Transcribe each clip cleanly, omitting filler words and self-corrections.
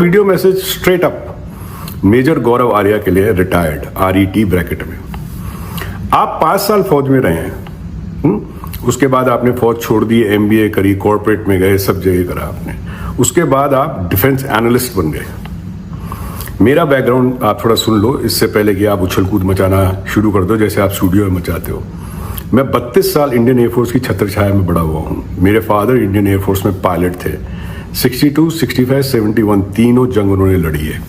Video message straight up major Gaurav Arya के लिए, retired, RET bracket में। आप 5 साल फौज में रहे हैं, उसके बाद आपने फौज छोड़ दी, MBA करी, कॉर्पोरेट में गए, सब जगह करा आपने। उसके बाद आप डिफेंस एनालिस्ट बन गए। मेरा बैकग्राउंड आप थोड़ा सुन लो, इससे पहले कि आप उछल कूद मचाना शुरू कर दो जैसे आप स्टूडियो में मचाते हो। मैं 32 साल इंडियन एयरफोर्स की छत्र छाया में बड़ा हुआ हूँ। मेरे फादर इंडियन एयरफोर्स में पायलट थे। 62, 65, 71 तीनों जंग उन्होंने लड़ी है।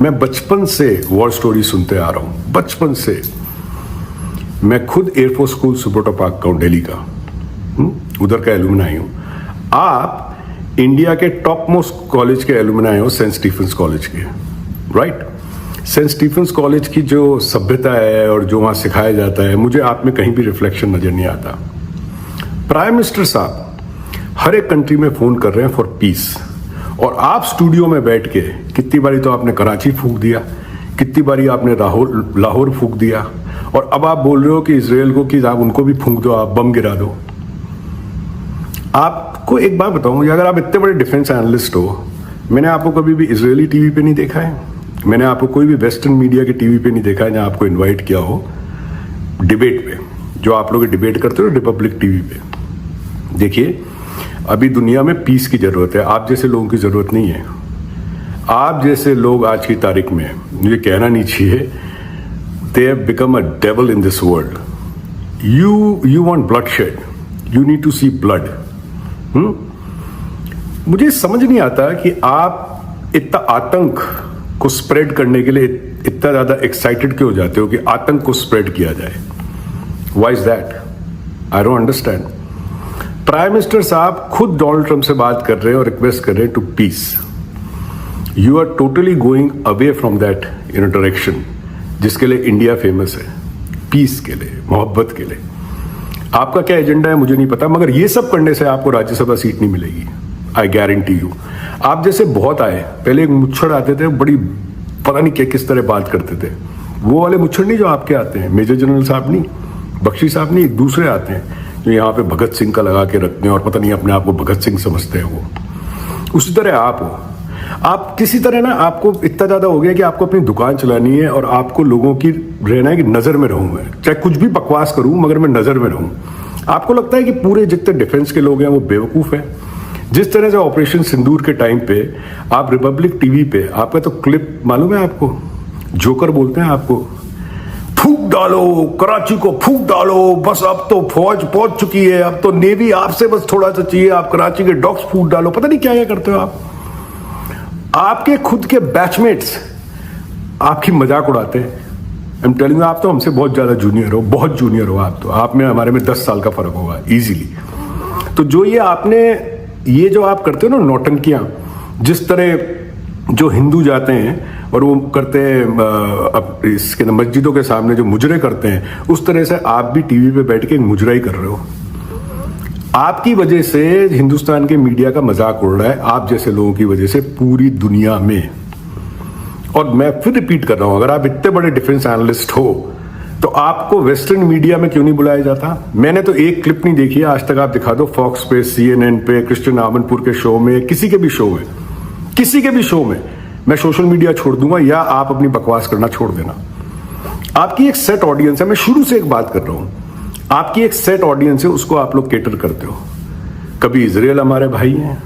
मैं बचपन से वॉर स्टोरी सुनते आ रहा हूँ, बचपन से। मैं खुद एयरफोर्स स्कूल सुब्रोटो पार्क का हूँ, दिल्ली का, उधर का एलुमनाई हूँ। आप इंडिया के टॉप मोस्ट कॉलेज के एलुमनाई हो, सेंट स्टीफेंस कॉलेज के, राइट? सेंट स्टीफेंस कॉलेज की जो सभ्यता है और जो वहाँ सिखाया जाता है, मुझे आप में कहीं भी रिफ्लेक्शन नजर नहीं आता। प्राइम मिनिस्टर साहब हर एक कंट्री में फोन कर रहे हैं फॉर पीस, और आप स्टूडियो में बैठ के कितनी बारी तो आपने कराची फूंक दिया, कितनी बारी आपने लाहौर फूंक दिया, और अब आप बोल रहे हो कि इजराइल को कि आप उनको भी फूंक दो, आप बम गिरा दो। आपको एक बात बताऊं, अगर आप इतने बड़े डिफेंस एनालिस्ट हो, मैंने आपको कभी भी इजरायली टीवी पे नहीं देखा है, मैंने आपको कोई भी वेस्टर्न मीडिया के टीवी पे नहीं देखा है जहां आपको इनवाइट किया हो डिबेट पे, जो आप लोग डिबेट करते हो रिपब्लिक टीवी पे। देखिए, अभी दुनिया में पीस की जरूरत है, आप जैसे लोगों की जरूरत नहीं है। आप जैसे लोग आज की तारीख में, मुझे कहना नहीं चाहिए, they have become a devil in this world. You want bloodshed, you need to see blood. मुझे समझ नहीं आता कि आप इतना आतंक को स्प्रेड करने के लिए इतना ज्यादा एक्साइटेड क्यों हो जाते हो कि आतंक को स्प्रेड किया जाए। Why is that? I don't understand. Prime minister साहब खुद डोनाल्ड ट्रंप से बात कर रहे हैं और रिक्वेस्ट कर रहे हैं to peace. You are totally going away from that direction जिसके लिए इंडिया फेमस है, पीस के लिए, मोहब्बत के लिए। आपका क्या एजेंडा है मुझे नहीं पता, मगर ये सब करने से आपको राज्यसभा सीट नहीं मिलेगी, आई गारंटी यू। आप जैसे बहुत आए, पहले एक मुच्छड़ आते थे, बड़ी पता नहीं क्या किस तरह बात करते थे, वो वाले मुच्छड़ नहीं जो आपके आते हैं, मेजर जनरल साहब नहीं, बख्शी साहब नहीं, दूसरे आते हैं जो यहाँ पे भगत सिंह का लगा के रखते हैं और पता नहीं अपने आप को भगत सिंह समझते हैं। वो उसी तरह आप हो। आप किसी तरह ना, आपको इतना ज्यादा हो गया कि आपको अपनी दुकान चलानी है और आपको लोगों की रहना है कि नजर में रहूं मैं, चाहे कुछ भी बकवास करूं मगर मैं नजर में रहूं। आपको लगता है कि पूरे जितने डिफेंस के लोग हैं वो बेवकूफ हैं। जिस तरह से ऑपरेशन सिंदूर के टाइम पे आप रिपब्लिक टीवी पे, आपका तो क्लिप मालूम है आपको, जोकर बोलते हैं आपको, फूंक डालो कराची को, फूंक डालो, बस अब तो फौज पहुंच चुकी है, अब तो नेवी आपसे बस थोड़ा सा चाहिए, आप कराची के डॉक्स फूंक डालो, पता नहीं क्या क्या करते हो आप। आपके खुद के बैचमेट्स आपकी मजाक उड़ाते हैं। आई एम टेलिंग यू, आप तो हमसे बहुत ज्यादा जूनियर हो, बहुत जूनियर हो आप तो, आप में हमारे में 10 साल का फर्क होगा इजीली। तो जो ये आपने, ये जो आप करते हो ना नौटंकियां, जिस तरह जो हिंदू जाते हैं और वो करते हैं इसके मस्जिदों के सामने जो मुजरे करते हैं, उस तरह से आप भी टीवी पे बैठ के मुजरा ही कर रहे हो। आपकी वजह से हिंदुस्तान के मीडिया का मजाक उड़ रहा है, आप जैसे लोगों की वजह से पूरी दुनिया में। और मैं फिर रिपीट कर रहा हूं, अगर आप इतने बड़े डिफेंस एनालिस्ट हो तो आपको वेस्टर्न मीडिया में क्यों नहीं बुलाया जाता? मैंने तो एक क्लिप नहीं देखी है आज तक, आप दिखा दो फॉक्स पे, CNN पे, क्रिश्चियन आमनपुर के शो में, किसी के भी शो में, किसी के भी शो में। मैं सोशल मीडिया छोड़ दूंगा या आप अपनी बकवास करना छोड़ देना। आपकी एक सेट ऑडियंस है, मैं शुरू से एक बात कर रहा हूं, आपकी एक सेट ऑडियंस है, उसको आप लोग केटर करते हो। कभी इजराइल हमारे भाई हैं,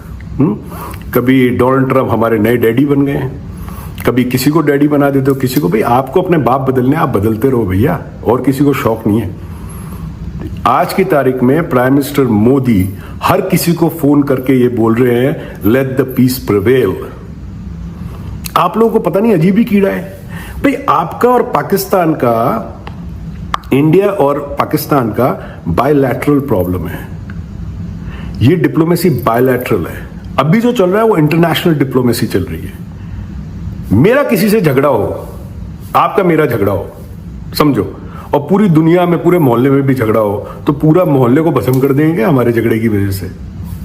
कभी डोनाल्ड ट्रंप हमारे नए डैडी बन गए हैं, कभी किसी को डैडी बना देते हो, किसी को। भाई आपको अपने बाप बदलने, आप बदलते रहो भैया, और किसी को शौक नहीं है। आज की तारीख में प्राइम मिनिस्टर मोदी हर किसी को फोन करके ये बोल रहे हैं, लेट द पीस प्रिवेल। आप लोगों को पता नहीं अजीब ही कीड़ा है भाई। आपका और पाकिस्तान का, इंडिया और पाकिस्तान का बायलैटरल प्रॉब्लम है। ये डिप्लोमेसी बायलैटरल है। अभी जो चल रहा है वो इंटरनेशनल डिप्लोमेसी चल रही है। मेरा किसी से झगड़ा हो, आपका मेरा झगड़ा हो, समझो, और पूरी दुनिया में, पूरे मोहल्ले में भी झगड़ा हो, तो पूरा मोहल्ले को भस्म कर देंगे हमारे झगड़े की वजह से?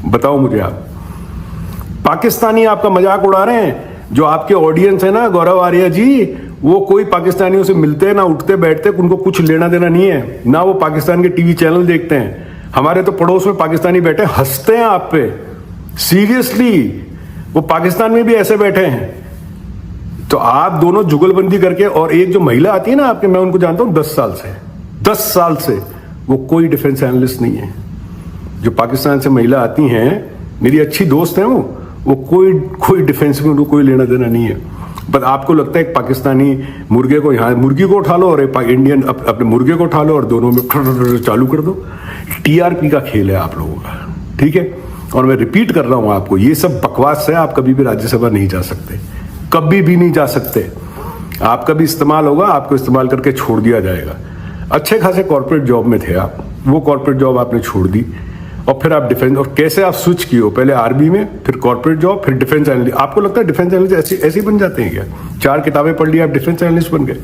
बताओ मुझे आप। पाकिस्तानी आपका मजाक उड़ा रहे हैं। जो आपके ऑडियंस है ना गौरव आर्या जी, वो कोई पाकिस्तानियों से मिलते हैं ना, उठते बैठते, उनको कुछ लेना देना नहीं है ना, वो पाकिस्तान के टीवी चैनल देखते हैं। हमारे तो पड़ोस में पाकिस्तानी बैठे हंसते हैं आप पे, सीरियसली। वो पाकिस्तान में भी ऐसे बैठे हैं तो आप दोनों जुगलबंदी करके, और एक जो महिला आती है ना आपके, मैं उनको जानता हूं 10 साल से वो कोई डिफेंस एनालिस्ट नहीं है। जो पाकिस्तान से महिला आती हैं, मेरी अच्छी दोस्त हैं, वो कोई डिफेंस में उनको कोई लेना देना नहीं है। बट आपको लगता है एक पाकिस्तानी मुर्गे को, यहाँ मुर्गी को उठा लो और एक इंडियन अपने मुर्गे को उठा लो और दोनों में चालू कर दो। टीआरपी का खेल है आप लोगों का, ठीक है। और मैं रिपीट कर रहा हूं आपको, ये सब बकवास है। आप कभी भी राज्यसभा नहीं जा सकते, कभी भी नहीं जा सकते। आपका भी इस्तेमाल होगा, आपको इस्तेमाल करके छोड़ दिया जाएगा। अच्छे खासे कॉर्पोरेट जॉब में थे आप, वो कॉर्पोरेट जॉब आपने छोड़ दी और फिर आप डिफेंस, और कैसे आप स्विच किए हो, पहले आर्मी में, फिर कॉर्पोरेट जॉब, फिर डिफेंस एनालिस्ट। आपको लगता है डिफेंस एनालिस्ट ऐसे ही बन जाते हैं क्या? 4 किताबें पढ़ ली, आप डिफेंस एनालिस्ट बन गए।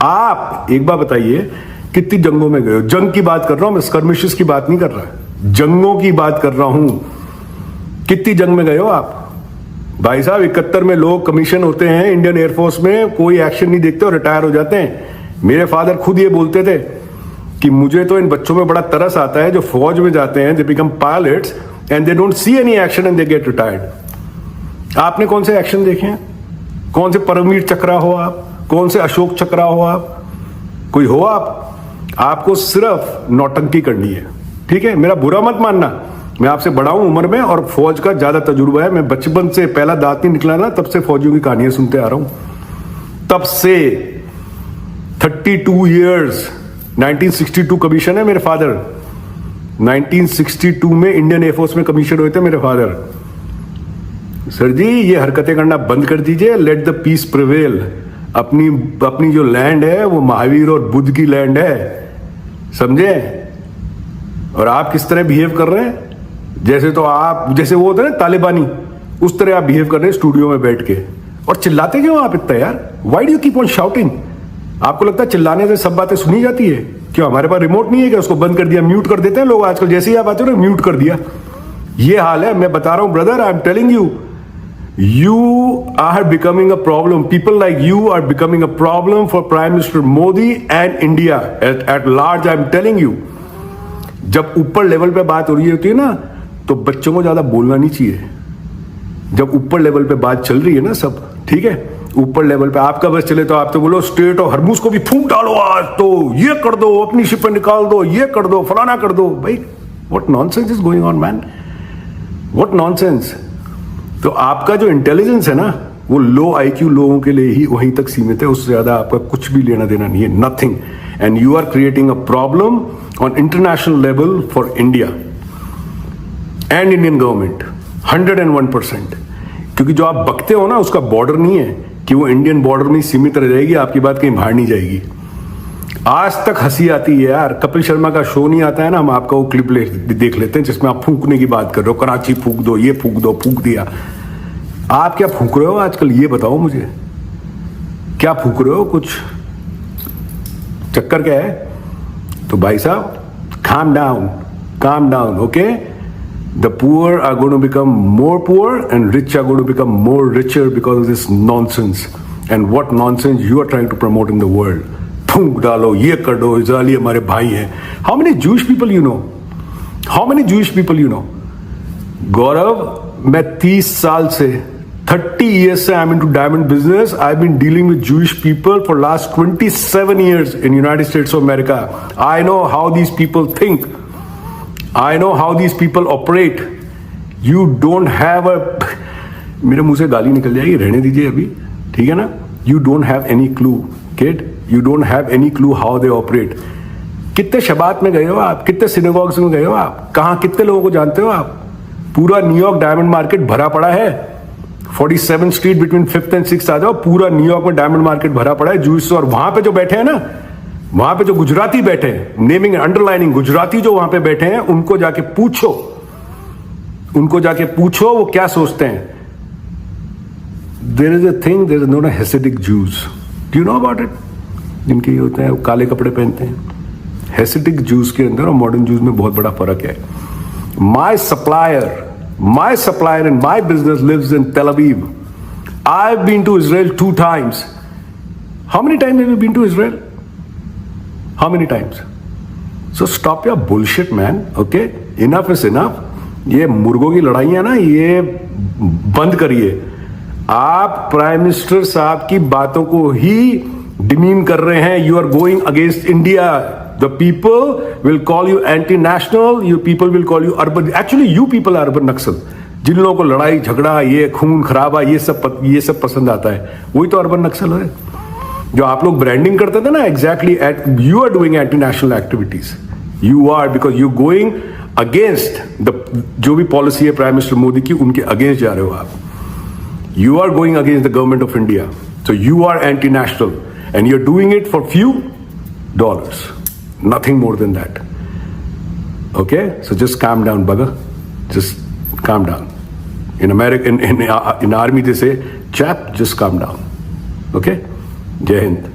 आप एक बार बताइए कितनी जंगों में गए हो? जंग की बात कर रहा हूं मैं, स्कर्मिशेस की बात नहीं कर रहा, जंगों की बात कर रहा हूं। कितनी जंग में गए हो आप? भाई साहब 71 में लोग कमीशन होते हैं इंडियन एयरफोर्स में, कोई एक्शन नहीं देखते और रिटायर हो जाते हैं। मेरे फादर खुद ये बोलते थे कि मुझे तो इन बच्चों में बड़ा तरस आता है जो फौज में जाते हैं, they become pilots and they don't see any action and they get retired. आपने कौन से एक्शन देखे हैं? कौन से परमवीर चक्रा हो आप, कौन से अशोक चक्रा हो आप, कोई हो आप? आपको सिर्फ नौटंकी करनी है, ठीक है। मेरा बुरा मत मानना, मैं आपसे बड़ा हूं उम्र में और फौज का ज्यादा तजुर्बा है। मैं बचपन से, पहला दांत नहीं निकला ना, तब से फौजियों की कहानियां सुनते आ रहा हूं। तब से 32 ईयर्स। 1962 कमीशन है मेरे फादर, 1962 में इंडियन एयरफोर्स में कमीशन हुए थे मेरे फादर। सर जी ये हरकतें करना बंद कर दीजिए, लेट द पीस प्रिवेल। अपनी जो लैंड है वो महावीर और बुद्ध की लैंड है, समझे? और आप किस तरह बिहेव कर रहे हैं, जैसे वो होता है ना तालिबानी, उस तरह आप बिहेव कर रहे हैं स्टूडियो में बैठ के। और चिल्लाते क्यों आप इतना यार? Why do you keep on shouting? आपको लगता है चिल्लाने से सब बातें सुनी जाती है? क्यों हमारे पास रिमोट नहीं है क्या? उसको बंद कर दिया, म्यूट कर देते हैं लोग आजकल, जैसे ही आप आते हो ना म्यूट कर दिया। ये हाल है, मैं बता रहा हूं brother, I am telling you, you are becoming a problem. People like you are becoming a problem for Prime Minister Modi and India at large. I'm telling you. जब ऊपर लेवल पे बात हो रही होती है ना, तो बच्चों को ज्यादा बोलना नहीं चाहिए। जब ऊपर लेवल पे बात चल रही है ना सब, ठीक है, ऊपर लेवल पे आपका बस चले तो आप तो बोलो स्टेट और हरमुज को भी फूंक डालो, आज तो ये कर दो, अपनी शिपें निकाल दो, ये कर दो, फलाना कर दो। भाई what nonsense is going on man, what nonsense. तो आपका जो इंटेलिजेंस है ना, वो लो आईक्यू लोगों के लिए ही वहीं तक सीमित है, उससे ज्यादा आपका कुछ भी लेना देना नहीं है, nothing. And you are creating a problem on international level for India and Indian government 101%। क्योंकि जो आप बकते हो ना, उसका बॉर्डर नहीं है कि वो इंडियन बॉर्डर में सीमित रह जाएगी, आपकी बात कहीं बाहर नहीं जाएगी। आज तक हंसी आती है यार, कपिल शर्मा का शो नहीं आता है ना, हम आपका वो क्लिप देख लेते हैं जिसमें आप फूंकने की बात कर रहे हो, कराची फूंक दो, ये फूंक दो, फूंक दिया। आप क्या फूंक रहे हो आजकल, ये बताओ मुझे, क्या फूंक रहे हो? कुछ चक्कर क्या है? तो भाई साहब calm down, okay? The poor are going to become more poor and rich are going to become more richer because of this nonsense. And what nonsense you are trying to promote in the world. फूंक डालो, ये कर दो, Israeli हमारे भाई हैं। How many Jewish people you know? How many Jewish people you know? गौरव, मैं 30 साल से 30 years से I'm into diamond business. I've been dealing with Jewish people for last 27 years in United States of America. I know how these people think. I know how these people operate. You don't have a मेरे मुंह से गाली निकल जाएगी, रहने दीजिए अभी, ठीक है ना? You don't have any clue, kid. You don't have any clue how they operate. कितने शबात में गए हो आप? कितने सिनेगॉग्स में गए हो आप? कहाँ कितने लोगों को जानते हो आप? पूरा न्यूयॉर्क डायमंड मार्केट भरा पड़ा है। 47th street between 5th and 6th आ जाओ, पूरा न्यूयॉर्क में डायमंड मार्केट भरा पड़ा है जूस। और वहां पे जो बैठे हैं ना, वहां पे जो गुजराती बैठे हैं, नेमिंग अंडरलाइनिंग गुजराती जो वहां पे बैठे हैं, उनको जाके पूछो वो क्या सोचते हैं। There is a thing, there is known Hasidic Jews. Do you know about it? जिनके ये होते हैं, वो काले कपड़े पहनते हैं। हेसिडिक जूस के अंदर और मॉडर्न जूस में बहुत बड़ा फर्क है। माई supplier in my business lives in Tel Aviv. I've been to Israel 2 times. How many times have you been to Israel? How many times? So stop your bullshit, man. Okay? Enough is enough. ये मुर्गों की लड़ाइयां ना, ये बंद करिए। आप prime minister साहब की बातों को ही डिमीन कर रहे हैं. You are going against India. The people will call you anti national. You people will call you urban. Actually you people are urban Naxal. जिन लोगों को लड़ाई झगड़ा, ये खून खराबा, ये सब पसंद आता है, वही तो अर्बन नक्सल है. जो आप लोग ब्रांडिंग करते थे ना, exactly you are doing anti national activities. You are, because you going against the जो भी पॉलिसी है प्राइम मिनिस्टर मोदी की, उनके अगेंस्ट जा रहे हो आप. You are going against the government of India. So you are anti-national and you're doing it for few dollars. Nothing more than that. Okay? So just calm down, bugger. Just calm down. In America, in army they say, chap, just calm down. Okay? Jai Hind.